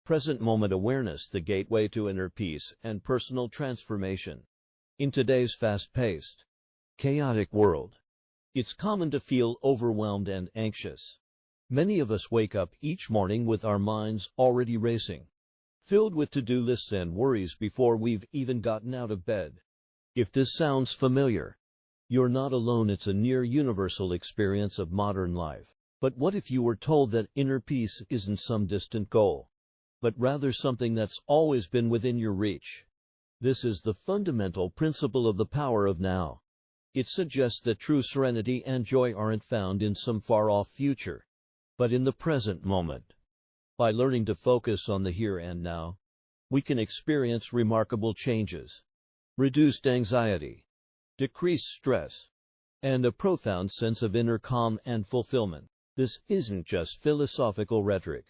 Present moment awareness, the gateway to inner peace and personal transformation. In today's fast-paced, chaotic world, it's common to feel overwhelmed and anxious. Many of us wake up each morning with our minds already racing, filled with to-do lists and worries before we've even gotten out of bed. If this sounds familiar, you're not alone. It's a near universal experience of modern life. But what if you were told that inner peace isn't some distant goal, but rather something that's always been within your reach? This is the fundamental principle of the power of now. It suggests that true serenity and joy aren't found in some far-off future, but in the present moment. By learning to focus on the here and now, we can experience remarkable changes, reduced anxiety, decreased stress, and a profound sense of inner calm and fulfillment. This isn't just philosophical rhetoric.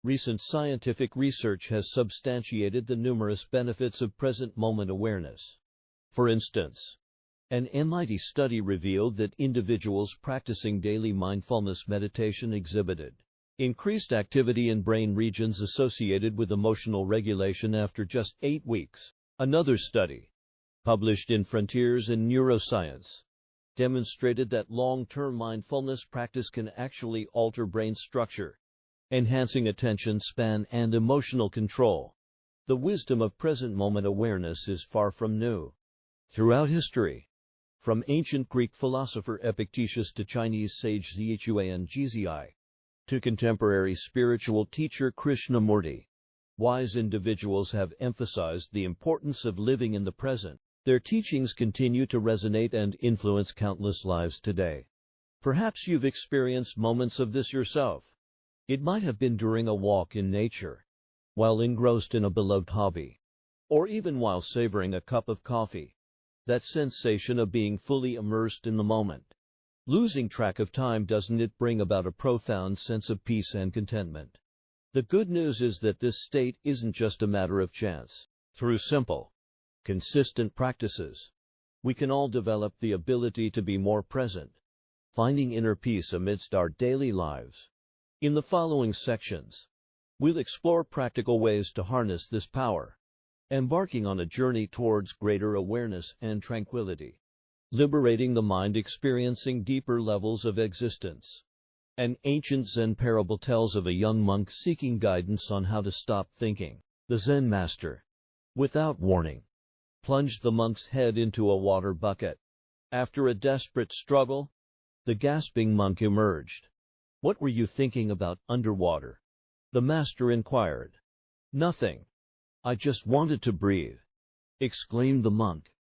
Recent scientific research has substantiated the numerous benefits of present moment awareness. For instance, an MIT study revealed that individuals practicing daily mindfulness meditation exhibited increased activity in brain regions associated with emotional regulation after just 8 weeks. Another study, published in Frontiers in Neuroscience, demonstrated that long-term mindfulness practice can actually alter brain structure, enhancing attention span and emotional control. The wisdom of present moment awareness is far from new. Throughout history, from ancient Greek philosopher Epictetus to Chinese sage Zhuang Zhi, to contemporary spiritual teacher Krishnamurti, wise individuals have emphasized the importance of living in the present. Their teachings continue to resonate and influence countless lives today. Perhaps you've experienced moments of this yourself. It might have been during a walk in nature, while engrossed in a beloved hobby, or even while savoring a cup of coffee. That sensation of being fully immersed in the moment, losing track of time, doesn't it bring about a profound sense of peace and contentment? The good news is that this state isn't just a matter of chance. Through simple, consistent practices, we can all develop the ability to be more present, finding inner peace amidst our daily lives. In the following sections, we'll explore practical ways to harness this power, embarking on a journey towards greater awareness and tranquility, liberating the mind, experiencing deeper levels of existence. An ancient Zen parable tells of a young monk seeking guidance on how to stop thinking. The Zen master, without warning, plunged the monk's head into a water bucket. After a desperate struggle, the gasping monk emerged. "What were you thinking about underwater?" the master inquired. "Nothing. I just wanted to breathe," exclaimed the monk.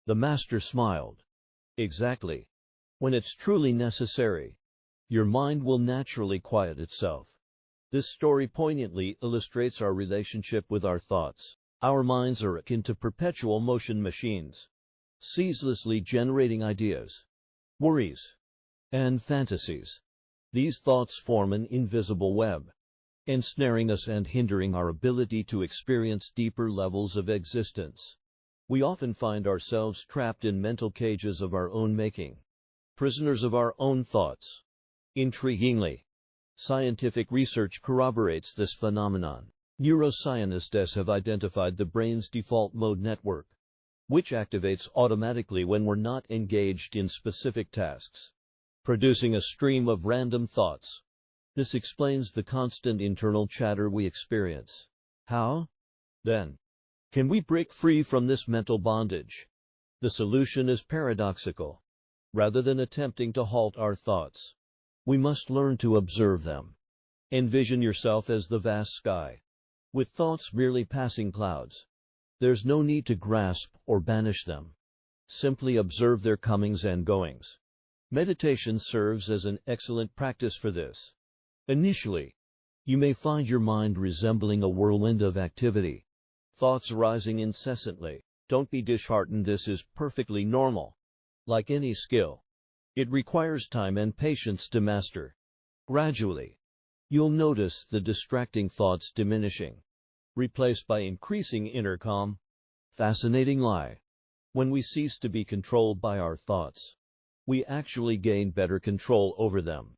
The master smiled. "Exactly. When it's truly necessary, your mind will naturally quiet itself." This story poignantly illustrates our relationship with our thoughts. Our minds are akin to perpetual motion machines, ceaselessly generating ideas, worries, and fantasies. These thoughts form an invisible web, ensnaring us and hindering our ability to experience deeper levels of existence. We often find ourselves trapped in mental cages of our own making, prisoners of our own thoughts. Intriguingly, scientific research corroborates this phenomenon. Neuroscientists have identified the brain's default mode network, which activates automatically when we're not engaged in specific tasks, producing a stream of random thoughts. This explains the constant internal chatter we experience. How, then, can we break free from this mental bondage? The solution is paradoxical. Rather than attempting to halt our thoughts, we must learn to observe them. Envision yourself as the vast sky, with thoughts merely passing clouds. There's no need to grasp or banish them. Simply observe their comings and goings. Meditation serves as an excellent practice for this. Initially, you may find your mind resembling a whirlwind of activity, thoughts arising incessantly. Don't be disheartened, this is perfectly normal. Like any skill, it requires time and patience to master. Gradually, you'll notice the distracting thoughts diminishing, replaced by increasing inner calm. Fascinating lie. When we cease to be controlled by our thoughts, we actually gain better control over them.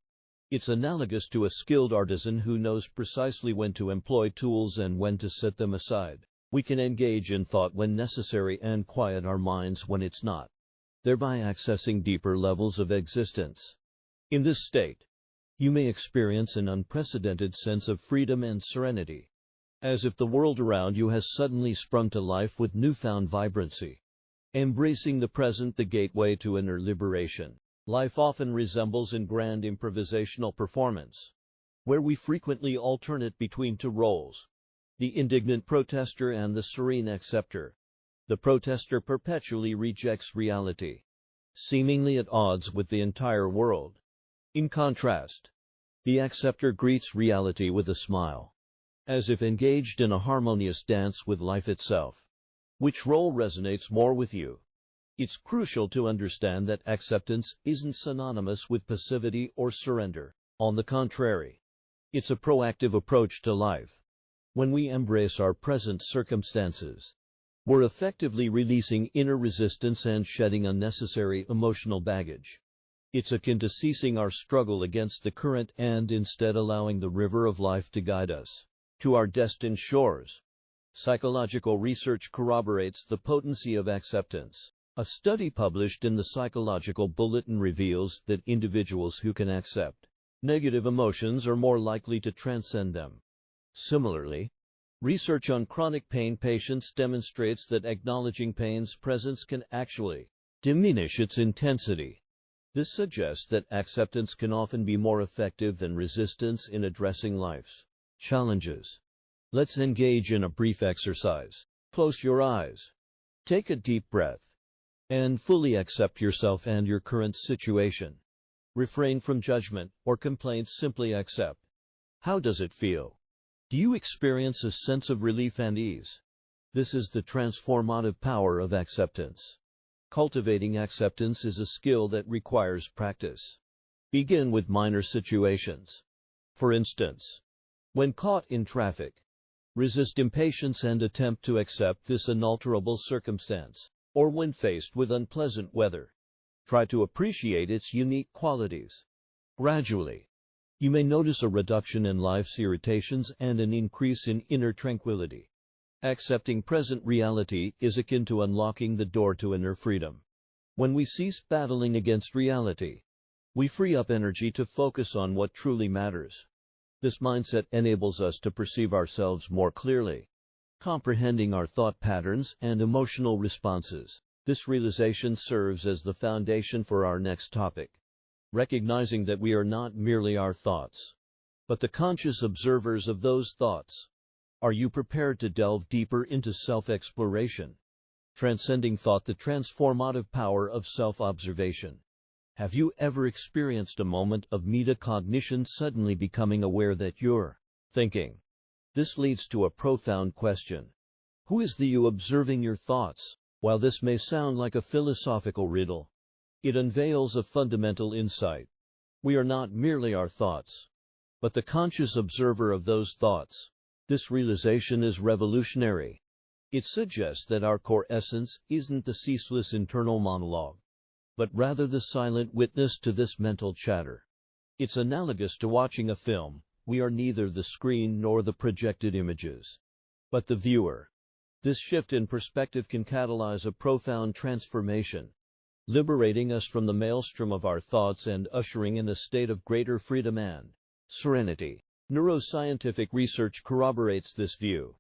It's analogous to a skilled artisan who knows precisely when to employ tools and when to set them aside. We can engage in thought when necessary and quiet our minds when it's not, thereby accessing deeper levels of existence. In this state, you may experience an unprecedented sense of freedom and serenity, as if the world around you has suddenly sprung to life with newfound vibrancy. Embracing the present, the gateway to inner liberation. Life often resembles a grand improvisational performance, where we frequently alternate between two roles: the indignant protester and the serene acceptor. The protester perpetually rejects reality, seemingly at odds with the entire world. In contrast, the acceptor greets reality with a smile, as if engaged in a harmonious dance with life itself. Which role resonates more with you? It's crucial to understand that acceptance isn't synonymous with passivity or surrender. On the contrary, it's a proactive approach to life. When we embrace our present circumstances, we're effectively releasing inner resistance and shedding unnecessary emotional baggage. It's akin to ceasing our struggle against the current and instead allowing the river of life to guide us to our destined shores. Psychological research corroborates the potency of acceptance. A study published in the Psychological Bulletin reveals that individuals who can accept negative emotions are more likely to transcend them. Similarly, research on chronic pain patients demonstrates that acknowledging pain's presence can actually diminish its intensity. This suggests that acceptance can often be more effective than resistance in addressing life's challenges. Let's engage in a brief exercise. Close your eyes, take a deep breath, and fully accept yourself and your current situation. Refrain from judgment or complaints, simply accept. How does it feel? Do you experience a sense of relief and ease? This is the transformative power of acceptance. Cultivating acceptance is a skill that requires practice. Begin with minor situations. For instance, when caught in traffic, resist impatience and attempt to accept this unalterable circumstance. Or when faced with unpleasant weather, try to appreciate its unique qualities. Gradually, you may notice a reduction in life's irritations and an increase in inner tranquility. Accepting present reality is akin to unlocking the door to inner freedom. When we cease battling against reality, we free up energy to focus on what truly matters. This mindset enables us to perceive ourselves more clearly, comprehending our thought patterns and emotional responses. This realization serves as the foundation for our next topic, recognizing that we are not merely our thoughts, but the conscious observers of those thoughts. Are you prepared to delve deeper into self-exploration? Transcending thought, the transformative power of self-observation. Have you ever experienced a moment of metacognition, suddenly becoming aware that you're thinking? This leads to a profound question. Who is the you observing your thoughts? While this may sound like a philosophical riddle, it unveils a fundamental insight. We are not merely our thoughts, but the conscious observer of those thoughts. This realization is revolutionary. It suggests that our core essence isn't the ceaseless internal monologue, but rather the silent witness to this mental chatter. It's analogous to watching a film. We are neither the screen nor the projected images, but the viewer. This shift in perspective can catalyze a profound transformation, liberating us from the maelstrom of our thoughts and ushering in a state of greater freedom and serenity. Neuroscientific research corroborates this view.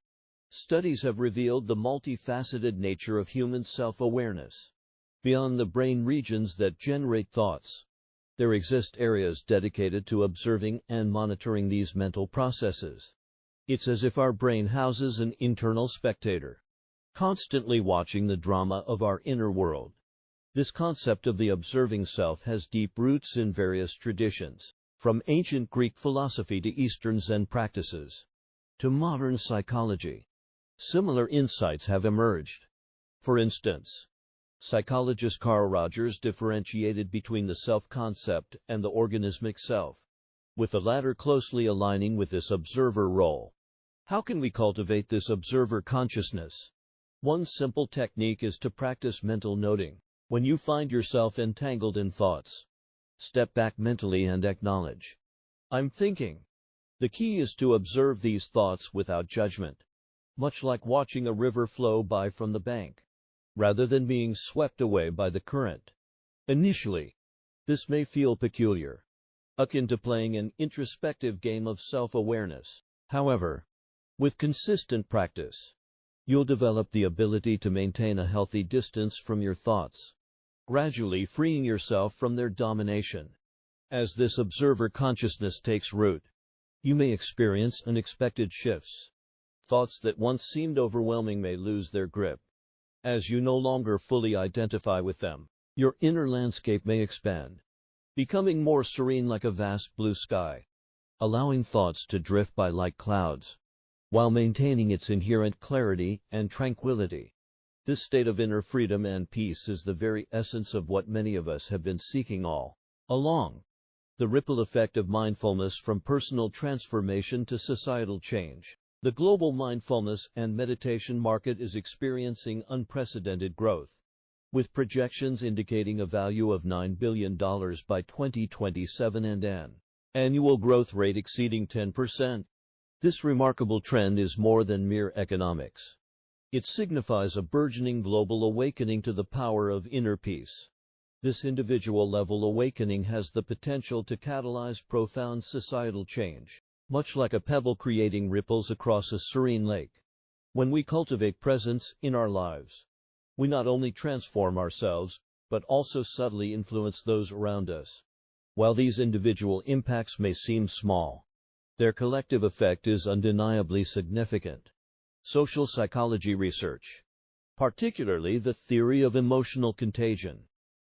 Studies have revealed the multifaceted nature of human self-awareness. Beyond the brain regions that generate thoughts, there exist areas dedicated to observing and monitoring these mental processes. It's as if our brain houses an internal spectator, constantly watching the drama of our inner world. This concept of the observing self has deep roots in various traditions, from ancient Greek philosophy to Eastern Zen practices, to modern psychology. Similar insights have emerged. For instance, psychologist Carl Rogers differentiated between the self-concept and the organismic self, with the latter closely aligning with this observer role. How can we cultivate this observer consciousness? One simple technique is to practice mental noting. When you find yourself entangled in thoughts, step back mentally and acknowledge I'm thinking. The key is to observe these thoughts without judgment, much like watching a river flow by from the bank, rather than being swept away by the current. Initially, this may feel peculiar, akin to playing an introspective game of self-awareness. However, with consistent practice, you'll develop the ability to maintain a healthy distance from your thoughts, gradually freeing yourself from their domination. As this observer consciousness takes root, you may experience unexpected shifts. Thoughts that once seemed overwhelming may lose their grip. As you no longer fully identify with them, your inner landscape may expand, becoming more serene like a vast blue sky, allowing thoughts to drift by like clouds, while maintaining its inherent clarity and tranquility. This state of inner freedom and peace is the very essence of what many of us have been seeking all along. The ripple effect of mindfulness from personal transformation to societal change. The global mindfulness and meditation market is experiencing unprecedented growth, with projections indicating a value of $9 billion by 2027 and an annual growth rate exceeding 10%. This remarkable trend is more than mere economics. It signifies a burgeoning global awakening to the power of inner peace. This individual-level awakening has the potential to catalyze profound societal change, much like a pebble creating ripples across a serene lake. When we cultivate presence in our lives, we not only transform ourselves, but also subtly influence those around us. While these individual impacts may seem small, their collective effect is undeniably significant. Social psychology research, particularly the theory of emotional contagion,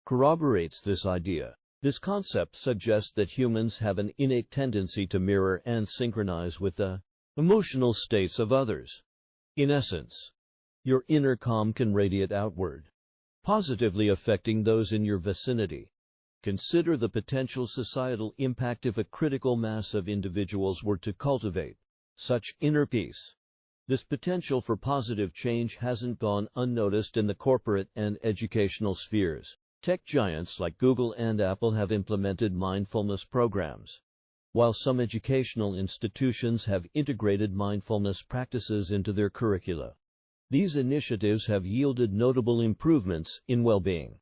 corroborates this idea. This concept suggests that humans have an innate tendency to mirror and synchronize with the emotional states of others. In essence, your inner calm can radiate outward, positively affecting those in your vicinity. Consider the potential societal impact if a critical mass of individuals were to cultivate such inner peace. This potential for positive change hasn't gone unnoticed in the corporate and educational spheres. Tech giants like Google and Apple have implemented mindfulness programs, while some educational institutions have integrated mindfulness practices into their curricula. These initiatives have yielded notable improvements in well-being,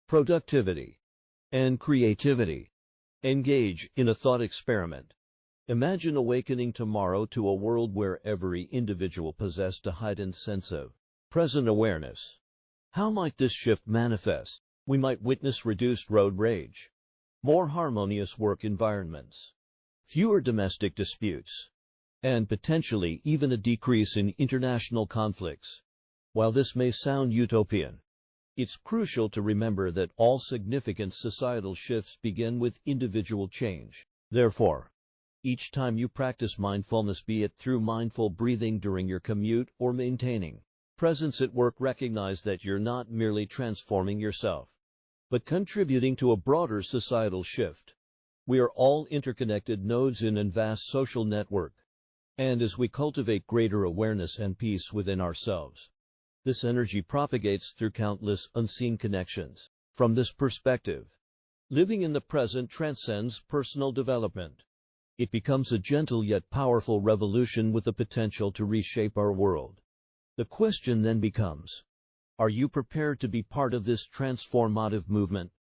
productivity, and creativity. Engage in a thought experiment. Imagine awakening tomorrow to a world where every individual possessed a heightened sense of present awareness. How might this shift manifest? We might witness reduced road rage, more harmonious work environments, fewer domestic disputes, and potentially even a decrease in international conflicts. While this may sound utopian, it's crucial to remember that all significant societal shifts begin with individual change. Therefore, each time you practice mindfulness, be it through mindful breathing during your commute or maintaining presence at work, recognize that you're not merely transforming yourself, but contributing to a broader societal shift. We are all interconnected nodes in a vast social network, and as we cultivate greater awareness and peace within ourselves, this energy propagates through countless unseen connections. From this perspective, living in the present transcends personal development. It becomes a gentle yet powerful revolution with the potential to reshape our world. The question then becomes, are you prepared to be part of this transformative movement?